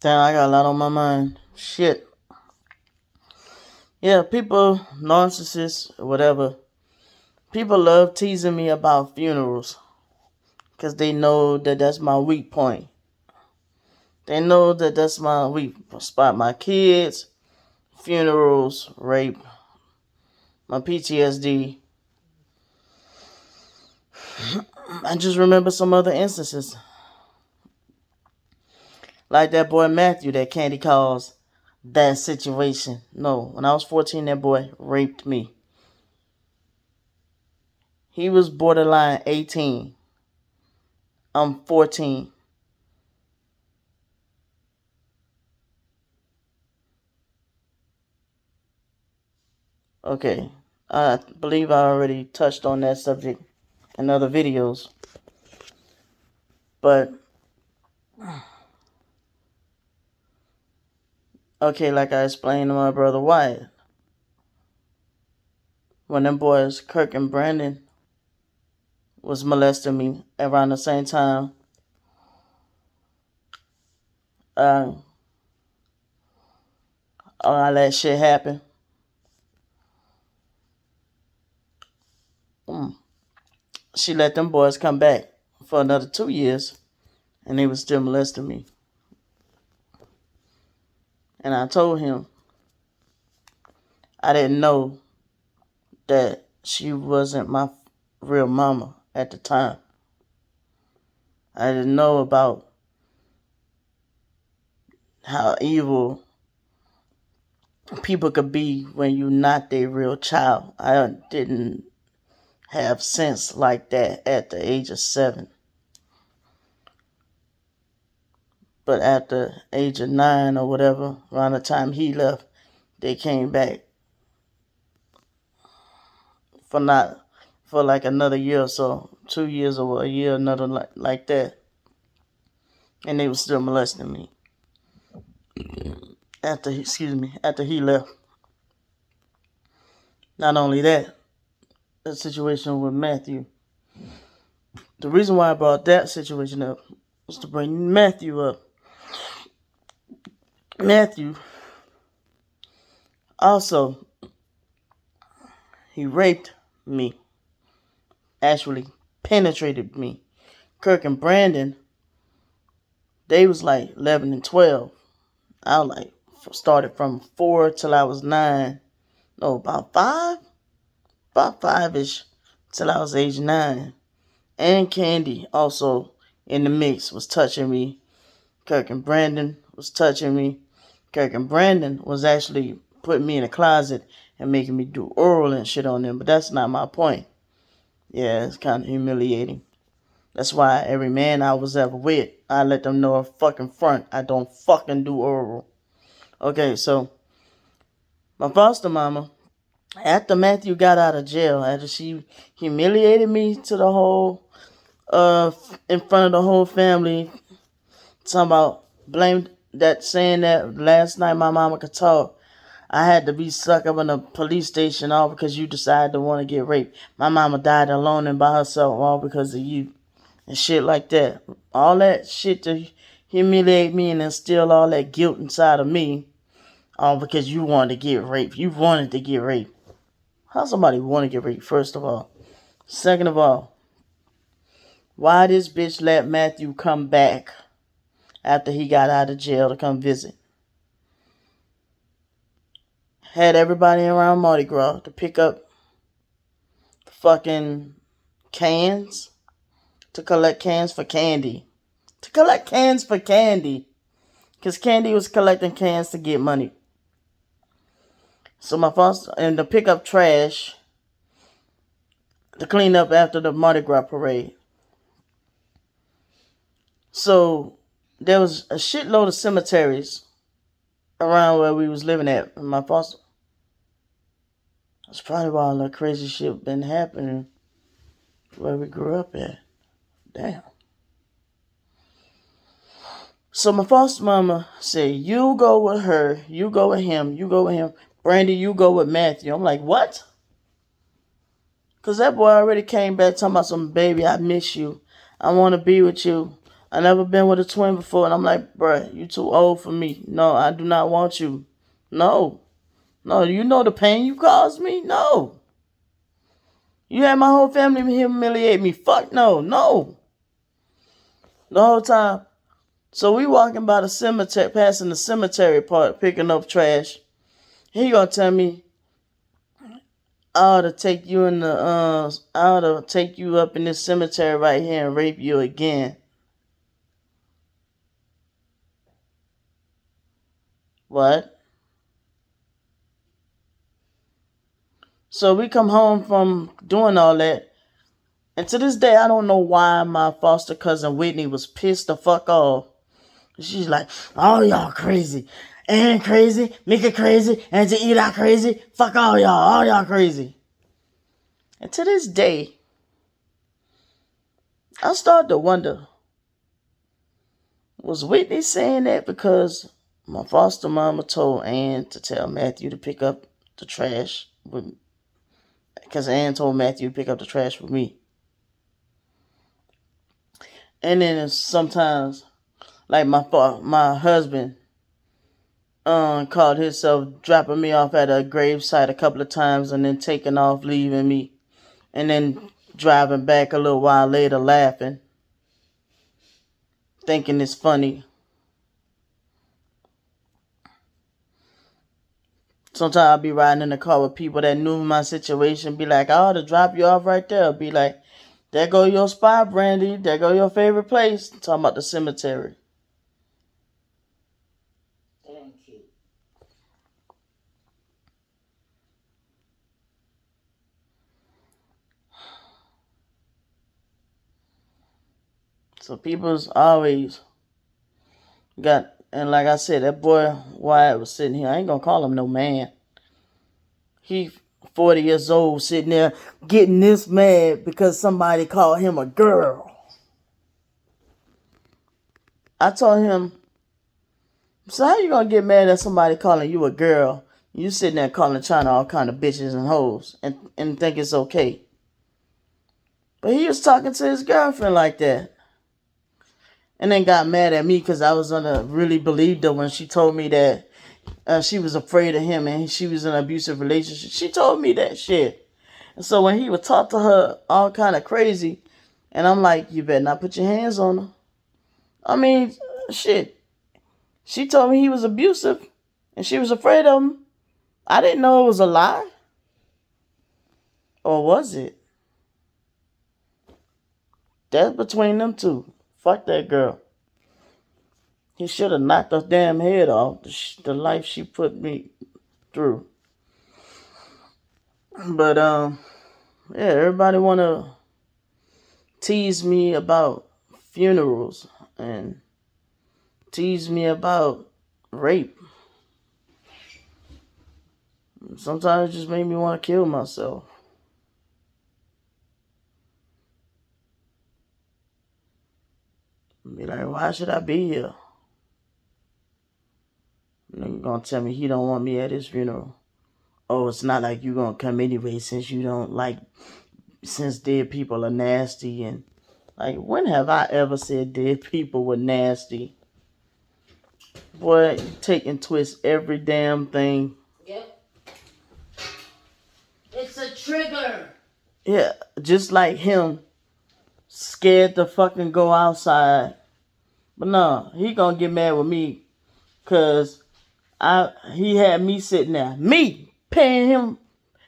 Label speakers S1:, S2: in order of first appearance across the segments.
S1: Damn, I got a lot on my mind. Shit. Yeah, people, narcissists, whatever. People love teasing me about funerals because they know that that's my weak point. They know that that's my weak spot. My kids, funerals, rape, my PTSD. I just remember some other instances. Like that boy Matthew that Candy calls that situation. No, when I was 14, that boy raped me. He was borderline 18. I'm 14. Okay, I believe I already touched on that subject in other videos. But, okay, like I explained to my brother Wyatt, when them boys, Kirk and Brandon, was molesting me around the same time, uh, all that shit happened. She let them boys come back for another 2 years, and they was still molesting me. And I told him I didn't know that she wasn't my real mama at the time. I didn't know about how evil people could be when you're not their real child. I didn't have sense like that at the age of 7. But at the age of 9 or whatever, around the time he left, they came back for like another year or so, 2 years or a year, another like that, and they were still molesting me after he left. Not only that, the situation with Matthew. The reason why I brought that situation up was to bring Matthew up. Matthew also, he raped me. Actually penetrated me. Kirk and Brandon, they was like 11 and 12. I was like, started from 4 till I was 9. No, about 5? About 5-ish till I was age 9. And Candy also in the mix was touching me. Kirk and Brandon was touching me. Kirk and Brandon was actually putting me in a closet and making me do oral and shit on them. But that's not my point. Yeah, it's kind of humiliating. That's why every man I was ever with, I let them know up fucking front, I don't fucking do oral. Okay, so my foster mama, after Matthew got out of jail, after she humiliated me to the whole, in front of the whole family, talking about blamed that, saying that last night my mama could talk. I had to be stuck up in a police station all because you decided to want to get raped. My mama died alone and by herself all because of you. And shit like that. All that shit to humiliate me and instill all that guilt inside of me. All because you wanted to get raped. You wanted to get raped. How somebody want to get raped, first of all? Second of all, why this bitch let Matthew come back after he got out of jail to come visit? Had everybody around Mardi Gras to pick up fucking cans, to collect cans for candy. To collect cans for candy. Because Candy was collecting cans to get money. So my foster, and to pick up trash to clean up after the Mardi Gras parade. So there was a shitload of cemeteries around where we was living at in my foster. That's probably why all that crazy shit been happening where we grew up at. Damn. So my foster mama said, you go with her, you go with him, you go with him. Brandy, you go with Matthew. I'm like, what? Because that boy already came back talking about some, baby, I miss you. I want to be with you. I never been with a twin before, and I'm like, bruh, you too old for me. No, I do not want you. No. No, you know the pain you caused me? No. You had my whole family humiliate me. Fuck no. No. The whole time. So we walking by the cemetery, passing the cemetery part, picking up trash. He gonna tell me, I ought to take you in the, I ought to take you up in this cemetery right here and rape you again. What? So we come home from doing all that. And to this day, I don't know why my foster cousin Whitney was pissed the fuck off. She's like, all y'all crazy. Aaron crazy, Mika crazy, and Eli crazy. Fuck all y'all crazy. And to this day, I start to wonder, was Whitney saying that because my foster mama told Ann to tell Matthew to pick up the trash with, because Ann told Matthew to pick up the trash with me. And then sometimes, like my husband called himself dropping me off at a gravesite a couple of times and then taking off, leaving me, and then driving back a little while later laughing, thinking it's funny. Sometimes I'll be riding in the car with people that knew my situation, be like, I ought to drop you off right there. Be like, there go your spot, Brandy. There go your favorite place. Talking about the cemetery.
S2: Thank you.
S1: So people's always got, and like I said, that boy Wyatt was sitting here. I ain't gonna call him no man. He 40 years old sitting there getting this mad because somebody called him a girl. I told him, so how you gonna get mad at somebody calling you a girl? You sitting there calling China all kind of bitches and hoes and think it's okay. But he was talking to his girlfriend like that. And then got mad at me because I was gonna really believe her when she told me that she was afraid of him and she was in an abusive relationship. She told me that shit. And so when he would talk to her all kind of crazy, and I'm like, you better not put your hands on her. I mean, shit. She told me he was abusive and she was afraid of him. I didn't know it was a lie. Or was it? That's between them two. Fuck that girl. He should have knocked her damn head off. The life she put me through. But yeah, everybody wanna tease me about funerals and tease me about rape. Sometimes it just made me want to kill myself. Be like, why should I be here? Nigga gonna tell me he don't want me at his funeral. Oh, it's not like you gonna come anyway since you don't like, since dead people are nasty. And like, when have I ever said dead people were nasty? Boy, you take and twist every damn thing.
S2: Yep. It's a trigger.
S1: Yeah, just like him, scared to fucking go outside. But no, he gonna get mad with me because he had me sitting there. Me paying him.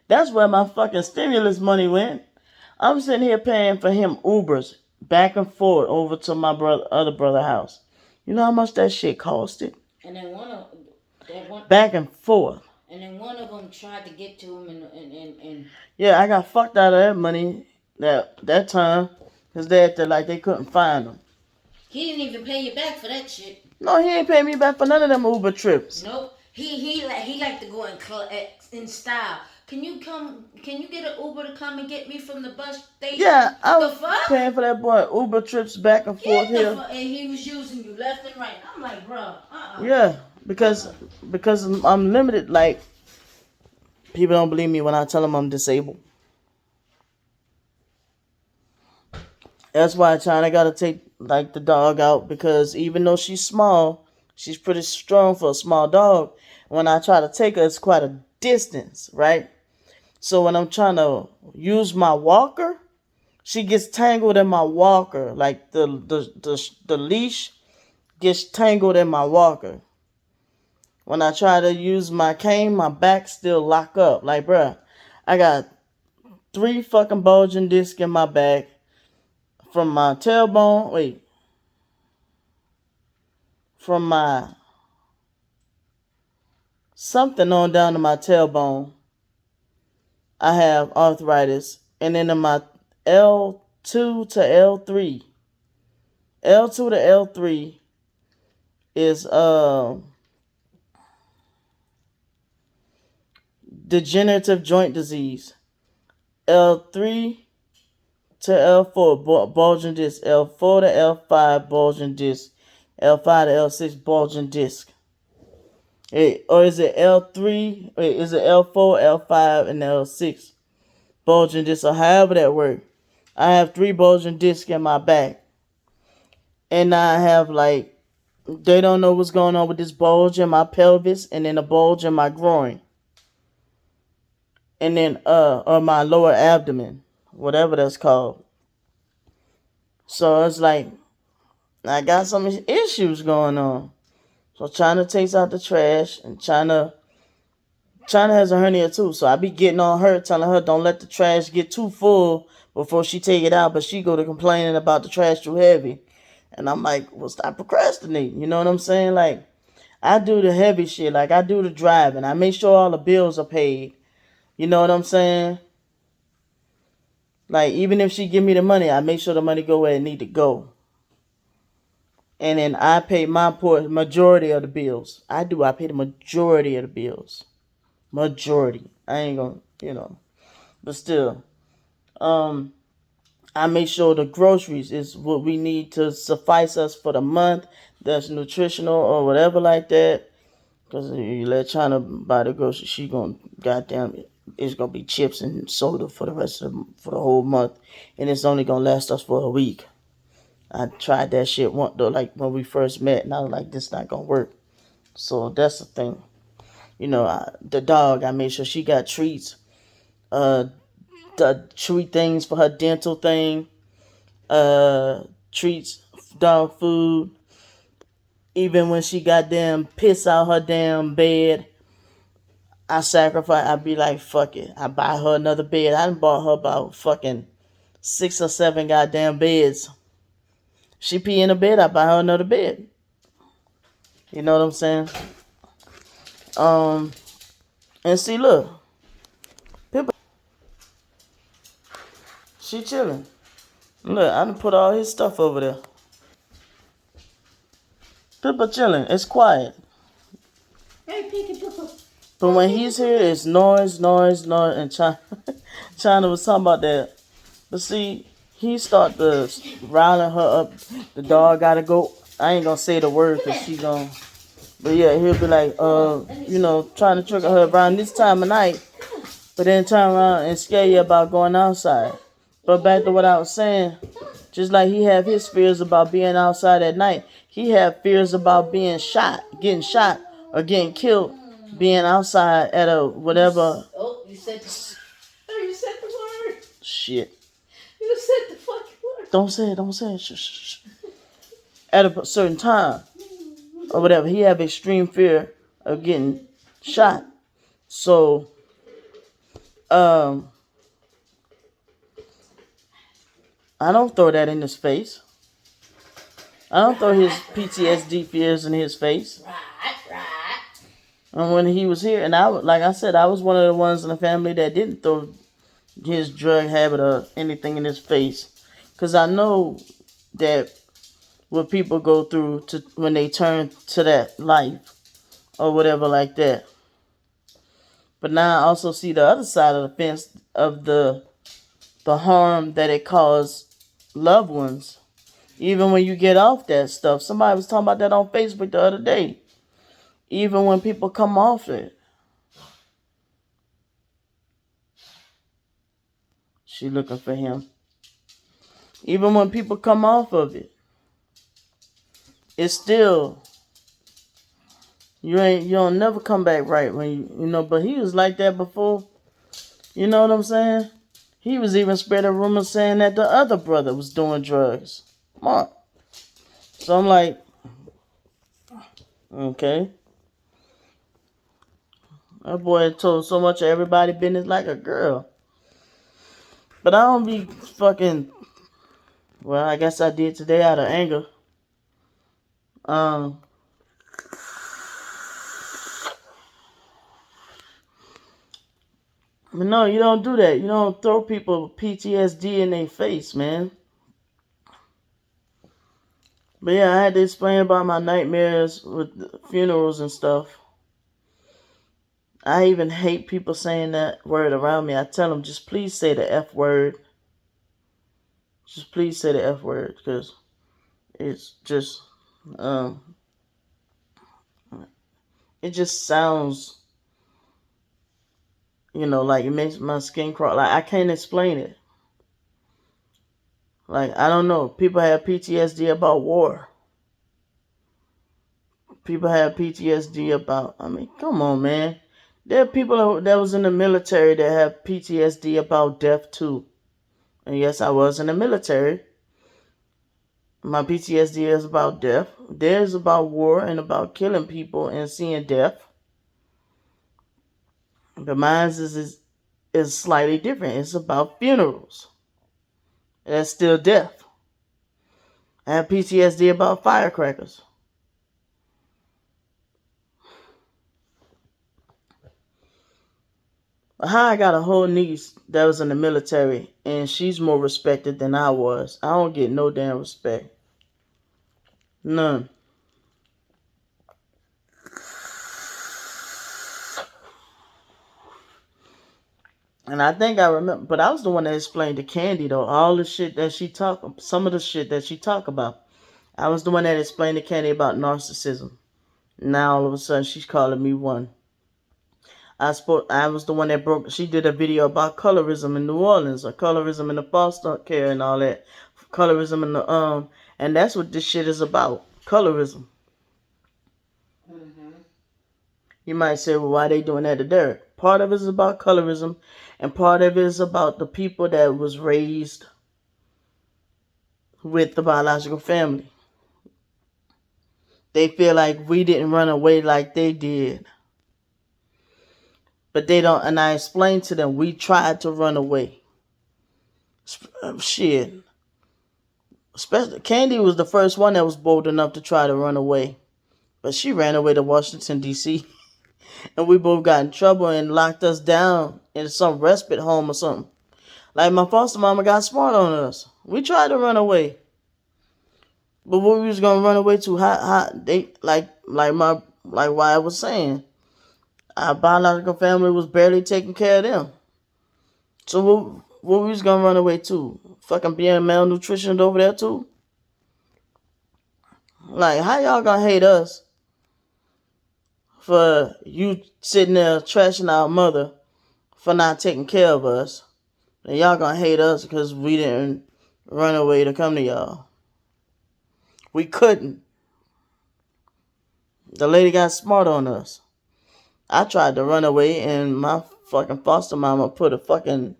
S1: That's where my fucking stimulus money went. I'm sitting here paying for him Ubers back and forth over to my other brother house. You know how much that shit costed?
S2: And then
S1: back and forth.
S2: And then one of them tried to get to him and
S1: yeah, I got fucked out of that money that time because they acted like they couldn't find him.
S2: He didn't even pay you back for that shit.
S1: No, he ain't pay me back for none of them Uber trips.
S2: Nope. He like to go in style. Can you get an Uber to come and get me from the bus station?
S1: Yeah, I was paying for that boy Uber trips back and forth here.
S2: And he was using you left and right. I'm like, bro,
S1: Yeah, because I'm limited. Like, people don't believe me when I tell them I'm disabled. That's why China gotta take like the dog out because even though she's small, she's pretty strong for a small dog. When I try to take her, it's quite a distance, right? So when I'm trying to use my walker, she gets tangled in my walker. Like the leash gets tangled in my walker. When I try to use my cane, my back still lock up. Like, bruh, I got 3 fucking bulging discs in my back from my tailbone. Wait, from my something on down to my tailbone. I have arthritis, and then in my L2 to L3, L2 to L3 is degenerative joint disease. L3 to L4 bulging disc. L4 to L5 bulging disc. L5 to L6 bulging disc. Or is it L3? Wait, is it L4, L5, and L6 bulging disc? Or however that works. I have 3 bulging discs in my back. And I have like, they don't know what's going on with this bulge in my pelvis and then a bulge in my groin. And then or my lower abdomen, whatever that's called. So it's like I got some issues going on. So China takes out the trash, and China has a hernia too. So I be getting on her, telling her don't let the trash get too full before she take it out. But she go to complaining about the trash too heavy. And I'm like, well, stop procrastinating. You know what I'm saying? Like, I do the heavy shit. Like, I do the driving. I make sure all the bills are paid. You know what I'm saying? Like, even if she give me the money, I make sure the money go where it need to go. And then I pay my majority of the bills. I pay the majority of the bills. Majority. I ain't gonna. But still. I make sure the groceries is what we need to suffice us for the month. That's nutritional or whatever like that. Because you let China buy the groceries, she gonna, goddamn it, it's gonna be chips and soda for for the whole month. And it's only gonna last us for a week. I tried that shit once though, like when we first met, and I was like, this not gonna work. So that's the thing. The dog, I made sure she got treats, the treat things for her dental thing, treats, dog food. Even when she goddamn piss out her damn bed, I sacrifice. I be like, fuck it. I buy her another bed. I done bought her about fucking 6 or 7 goddamn beds. She pee in a bed, I buy her another bed. You know what I'm saying? And see, look, Pippa, she chilling. Look, I done put all his stuff over there. Pippa chilling. It's quiet.
S2: Hey, Pinky Pippa.
S1: But when he's here, it's noise, noise, noise. And China was talking about that. But see, he start to riling her up. The dog gotta go. I ain't gonna say the word because she gonna. But yeah, he'll be like, trying to trigger her around this time of night. But then turn around and scare you about going outside. But back to what I was saying, just like he have his fears about being outside at night, he have fears about being getting shot, or getting killed, being outside at a whatever.
S2: Oh, you said the word.
S1: Shit.
S2: You said the fucking word.
S1: Don't say it. Shh. At a certain time, or whatever, he have extreme fear of getting shot. So, I don't throw that in his face. I don't throw his PTSD fears in his face.
S2: Right.
S1: And when he was here, and like I said, I was one of the ones in the family that didn't throw his drug habit or anything in his face. Because I know that what people go through when they turn to that life or whatever like that. But now I also see the other side of the fence of the harm that it caused loved ones. Even when you get off that stuff. Somebody was talking about that on Facebook the other day. Even when people come off it. She looking for him. Even when people come off of it. it's still, you don't never come back right when you know. But he was like that before. You know what I'm saying? He was even spreading rumors saying that the other brother was doing drugs. Mark. So I'm like, okay. That boy told so much of everybody business like a girl. But I don't be fucking. Well, I guess I did today out of anger. Um, but no, you don't do that. You don't throw people PTSD in their face, man. But yeah, I had to explain about my nightmares with funerals and stuff. I even hate people saying that word around me. I tell them, just please say the F word. Just please say the F word, because it's just, um, it just sounds, like it makes my skin crawl. Like, I can't explain it. Like, I don't know. People have PTSD about war. People have PTSD about, I mean, come on, man. There are people that was in the military that have PTSD about death, too. And yes, I was in the military. My PTSD is about death. Theirs about war and about killing people and seeing death. But mine is slightly different. It's about funerals. That's still death. I have PTSD about firecrackers. How I got a whole niece that was in the military and she's more respected than I was. I don't get no damn respect. None. And I think I remember, but I was the one that explained to Candy though all the shit that some of the shit that she talk about. I was the one that explained to Candy about narcissism. Now all of a sudden she's calling me one. I was the one that broke. She did a video about colorism in New Orleans, or colorism in the foster care and all that. Colorism in the and that's what this shit is about. Colorism.
S2: Mm-hmm.
S1: You might say, well, why they doing that to Derek? Part of it is about colorism, and part of it is about the people that was raised with the biological family. They feel like we didn't run away like they did. But they don't, and I explained to them, we tried to run away. Shit. Especially, Candy was the first one that was bold enough to try to run away. But she ran away to Washington, D.C. And we both got in trouble and locked us down in some respite home or something. Like, my foster mama got smart on us. We tried to run away. But what we was gonna run away to, they like why I was saying, our biological family was barely taking care of them. So what we was gonna run away to? Fucking being malnutritioned over there too? Like, how y'all gonna hate us for you sitting there trashing our mother for not taking care of us? And y'all gonna hate us because we didn't run away to come to y'all. We couldn't. The lady got smart on us. I tried to run away and my fucking foster mama put a fucking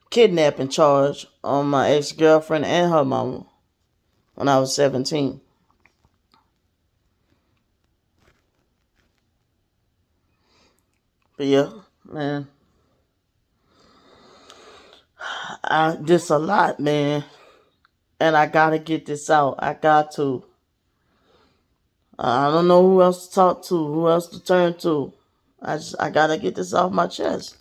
S1: kidnapping charge on my ex-girlfriend and her mama when I was 17. But yeah, man. This a lot, man. And I gotta get this out. I got to. I don't know who else to talk to, who else to turn to. I gotta get this off my chest.